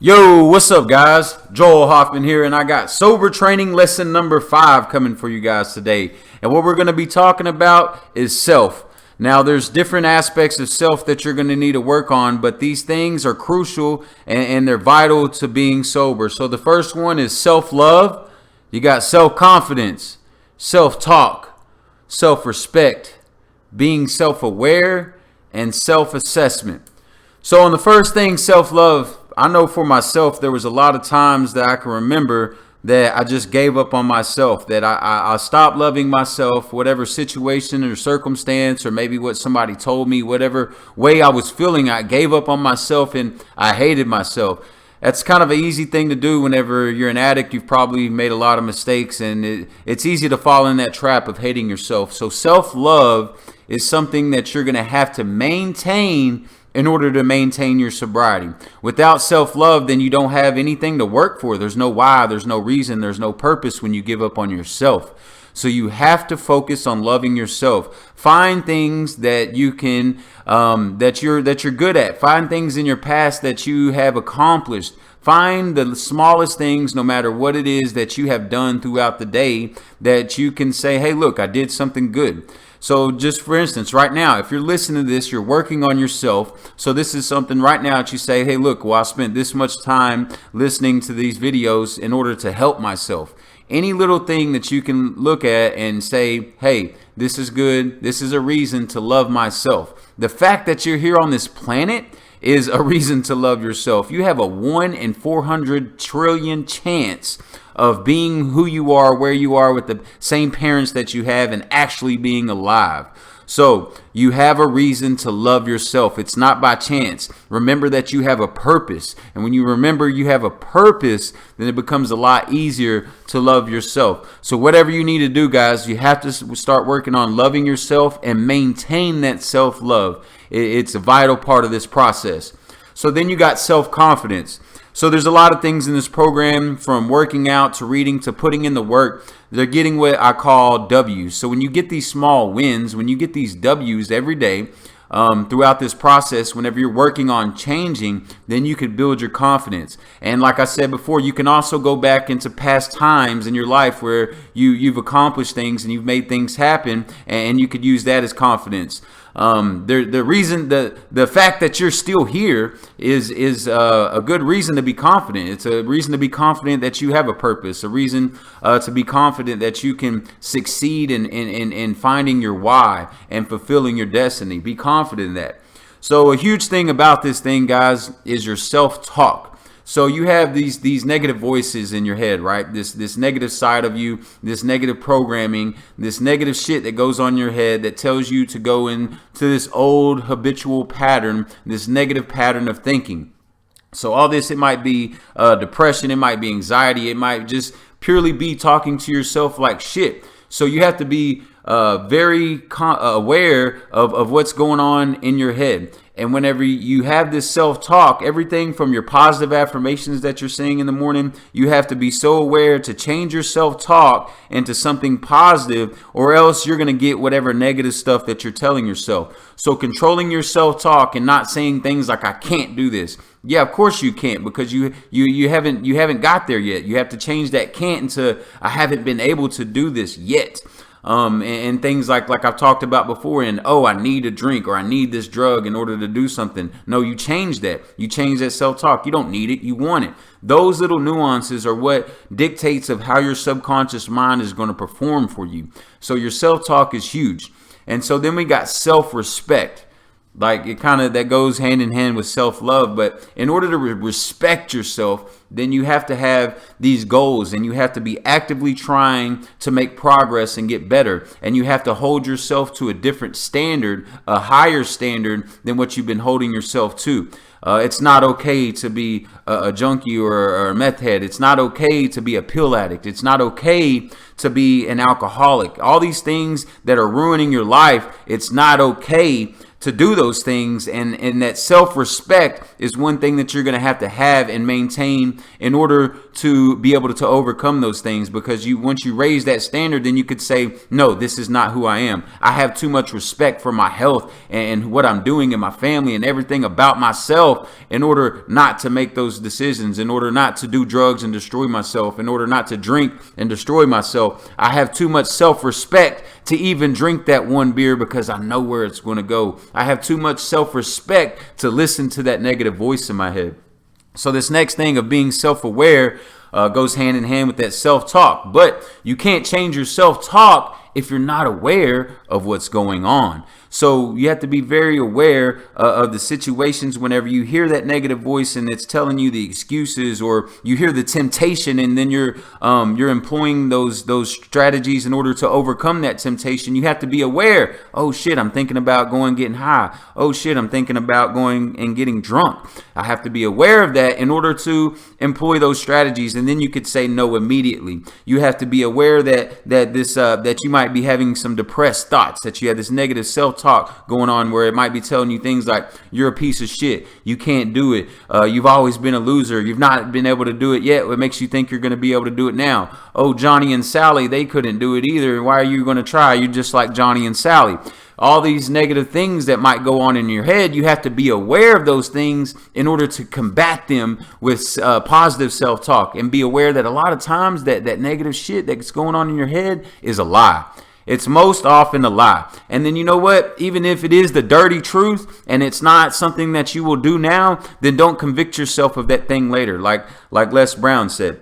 Yo, what's up, guys? Joel Hoffman here, and I got sober training lesson number 5 coming for you guys today. And what we're going to be talking about is self. Now, there's different aspects of self that you're going to need to work on, but these things are crucial and they're vital to being sober. So the first one is self-love. You got self-confidence, self-talk, self-respect, being self-aware, and self-assessment. So on the first thing, self-love, I know for myself, there was a lot of times that I can remember that I just gave up on myself, that I stopped loving myself, whatever situation or circumstance, or maybe what somebody told me, whatever way I was feeling, I gave up on myself and I hated myself. That's kind of an easy thing to do whenever you're an addict. You've probably made a lot of mistakes, and it's easy to fall in that trap of hating yourself. So self-love is something that you're going to have to maintain in order to maintain your sobriety. Without self-love, then you don't have anything to work for. There's no why, there's no reason, there's no purpose when you give up on yourself. So you have to focus on loving yourself. Find things that you can, that you're good at. Find things in your past that you have accomplished. Find the smallest things, no matter what it is that you have done throughout the day, that you can say, hey, look, I did something good. So just for instance, right now, if you're listening to this, you're working on yourself. So this is something right now that you say, hey, look, well, I spent this much time listening to these videos in order to help myself. Any little thing that you can look at and say, hey, this is good. This is a reason to love myself. The fact that you're here on this planet is a reason to love yourself. You have a 1 in 400 trillion chance of being who you are, where you are, with the same parents that you have, and actually being alive. So you have a reason to love yourself. It's not by chance. Remember that you have a purpose. And when you remember you have a purpose, then it becomes a lot easier to love yourself. So whatever you need to do, guys, you have to start working on loving yourself and maintain that self-love. It's a vital part of this process. So then you got self-confidence. So there's a lot of things in this program, from working out to reading to putting in the work. They're getting what I call W's. So when you get these small wins, when you get these W's every day throughout this process, whenever you're working on changing, then you can build your confidence. And like I said before, you can also go back into past times in your life where you've accomplished things and you've made things happen, and you could use that as confidence. The fact that you're still here is a good reason to be confident. It's a reason to be confident that you have a purpose, a reason to be confident that you can succeed in finding your why and fulfilling your destiny. Be confident in that. So a huge thing about this thing, guys, is your self-talk. So you have these negative voices in your head, right? This negative side of you, this negative programming, this negative shit that goes on in your head that tells you to go into this old habitual pattern, this negative pattern of thinking. So all this, it might be depression, it might be anxiety, it might just purely be talking to yourself like shit. So you have to be very aware of what's going on in your head. And whenever you have this self-talk, everything from your positive affirmations that you're saying in the morning, you have to be so aware to change your self-talk into something positive, or else you're going to get whatever negative stuff that you're telling yourself. So controlling your self-talk and not saying things like, I can't do this. Yeah, of course you can't, because you haven't got there yet. You have to change that can't into I haven't been able to do this yet. And things like I've talked about before, and I need a drink, or I need this drug in order to do something. No, you change that. You change that self-talk. You don't need it. You want it. Those little nuances are what dictates of how your subconscious mind is going to perform for you. So your self-talk is huge. And so then we got self-respect. Like that goes hand in hand with self-love. But in order to respect yourself, then you have to have these goals, and you have to be actively trying to make progress and get better. And you have to hold yourself to a different standard, a higher standard than what you've been holding yourself to. It's not okay to be a junkie or a meth head. It's not okay to be a pill addict. It's not okay to be an alcoholic. All these things that are ruining your life, it's not okay to do those things. And that self-respect is one thing that you're going to have and maintain in order to be able to overcome those things. Because once you raise that standard, then you could say, no, this is not who I am. I have too much respect for my health and what I'm doing in my family and everything about myself in order not to make those decisions, in order not to do drugs and destroy myself, in order not to drink and destroy myself. I have too much self-respect to even drink that one beer because I know where it's going to go. I have too much self-respect to listen to that negative voice in my head. So this next thing of being self-aware goes hand in hand with that self-talk. But you can't change your self-talk if you're not aware of what's going on. So you have to be very aware of the situations whenever you hear that negative voice and it's telling you the excuses, or you hear the temptation and then you're employing those strategies in order to overcome that temptation. You have to be aware. Oh shit, I'm thinking about going getting high. Oh shit, I'm thinking about going and getting drunk. I have to be aware of that in order to employ those strategies, and then you could say no immediately. You have to be aware that you might be having some depressed thoughts, that you have this negative self-talk going on where it might be telling you things like you're a piece of shit, you can't do it, you've always been a loser, you've not been able to do it yet, what makes you think you're going to be able to do it now? Oh, Johnny and Sally, they couldn't do it either, why are you going to try? You're just like Johnny and Sally. All these negative things that might go on in your head, you have to be aware of those things in order to combat them with positive self-talk, and be aware that a lot of times that negative shit that's going on in your head is a lie. It's most often a lie. And then you know what? Even if it is the dirty truth and it's not something that you will do now, then don't convict yourself of that thing later, like Les Brown said.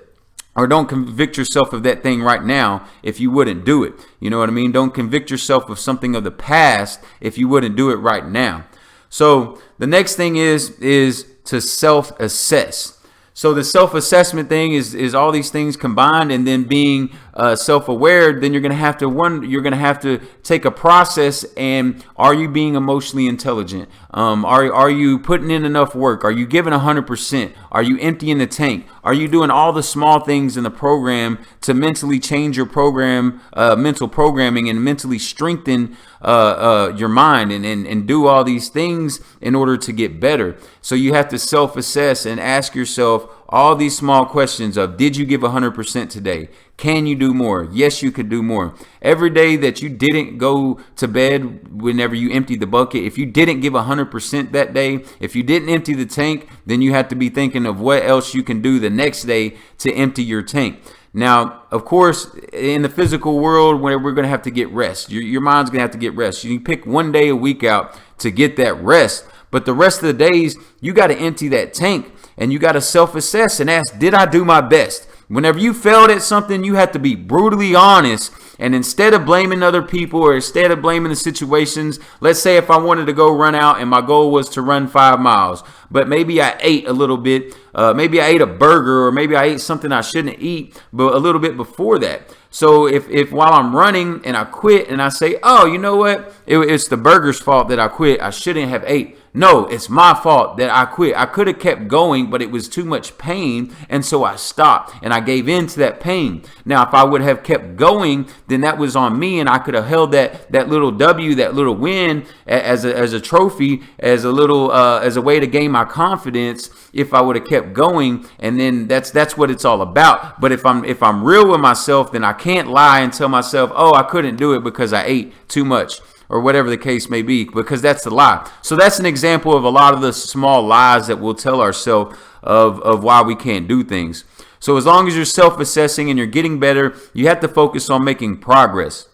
Or don't convict yourself of that thing right now if you wouldn't do it. You know what I mean? Don't convict yourself of something of the past if you wouldn't do it right now. So the next thing is to self-assess. So the self-assessment thing is all these things combined, and then being self-aware. Then you're going to have to you're going to have to take a process. And are you being emotionally intelligent? Are you putting in enough work? Are you giving 100%? Are you emptying the tank? Are you doing all the small things in the program to mentally change your program, mental programming, and mentally strengthen your mind and do all these things in order to get better? So you have to self-assess and ask yourself all these small questions of, did you give 100% today? Can you do more? Yes, you could do more. Every day that you didn't go to bed, whenever you emptied the bucket, if you didn't give 100% that day, if you didn't empty the tank, then you have to be thinking of what else you can do the next day to empty your tank. Now, of course, in the physical world, where we're going to have to get rest, your mind's going to have to get rest. You pick one day a week out to get that rest, but the rest of the days, you got to empty that tank, and you got to self-assess and ask, did I do my best? Whenever you failed at something, you have to be brutally honest. And instead of blaming other people, or instead of blaming the situations, let's say if I wanted to go run out and my goal was to run 5 miles, but maybe I ate a little bit, maybe I ate a burger, or maybe I ate something I shouldn't eat, but a little bit before that. So if while I'm running and I quit and I say, oh, you know what? It's the burger's fault that I quit. I shouldn't have ate. No, it's my fault that I quit. I could have kept going, but it was too much pain, and so I stopped and I gave in to that pain. Now, if I would have kept going, then that was on me, and I could have held that little W, that little win as a trophy, as a way to gain my confidence. If I would have kept going, and then that's what it's all about. But if I'm real with myself, then I can't lie and tell myself, oh, I couldn't do it because I ate too much, or whatever the case may be, because that's the lie. So that's an example of a lot of the small lies that we'll tell ourselves of why we can't do things. So as long as you're self-assessing and you're getting better, you have to focus on making progress.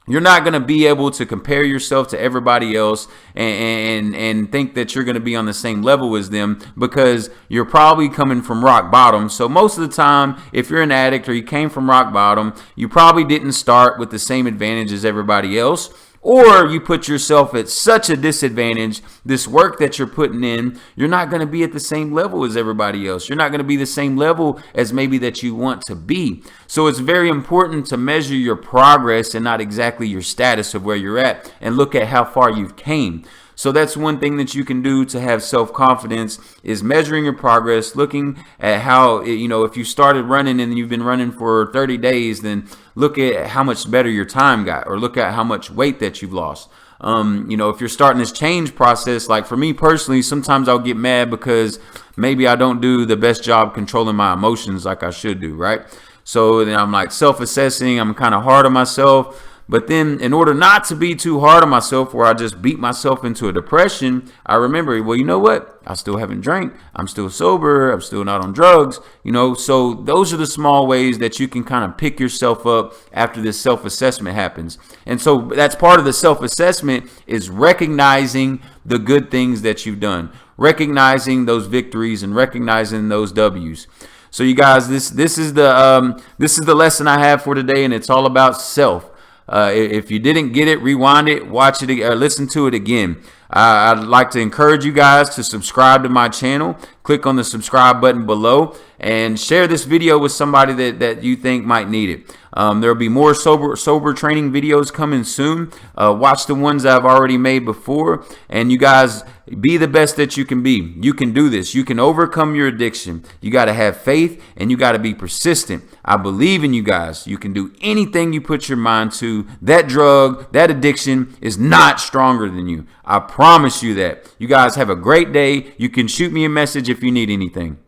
You're not going to be able to compare yourself to everybody else and think that you're going to be on the same level as them, because you're probably coming from rock bottom. So most of the time, if you're an addict or you came from rock bottom, you probably didn't start with the same advantage as everybody else. Or you put yourself at such a disadvantage, this work that you're putting in, you're not going to be at the same level as everybody else. You're not going to be the same level as maybe that you want to be. So it's very important to measure your progress and not exactly your status of where you're at, and look at how far you've came. So that's one thing that you can do to have self-confidence, is measuring your progress, looking at how, if you started running and you've been running for 30 days, then look at how much better your time got, or look at how much weight that you've lost. If you're starting this change process, like for me personally, sometimes I'll get mad because maybe I don't do the best job controlling my emotions like I should do, right? So then I'm like self-assessing, I'm kind of hard on myself. But then in order not to be too hard on myself where I just beat myself into a depression, I remember, well, you know what? I still haven't drank. I'm still sober. I'm still not on drugs. So those are the small ways that you can kind of pick yourself up after this self-assessment happens. And so that's part of the self-assessment, is recognizing the good things that you've done, recognizing those victories and recognizing those W's. So you guys, this is the lesson I have for today, and it's all about self. If you didn't get it, rewind it, watch it, or listen to it again. I'd like to encourage you guys to subscribe to my channel. Click on the subscribe button below and share this video with somebody that you think might need it. There'll be more sober training videos coming soon. Watch the ones I've already made before, and you guys, be the best that you can be. You can do this. You can overcome your addiction. You got to have faith, and you got to be persistent. I believe in you guys. You can do anything you put your mind to. That drug, that addiction is not stronger than you. I promise you that. You guys have a great day. You can shoot me a message if you need anything.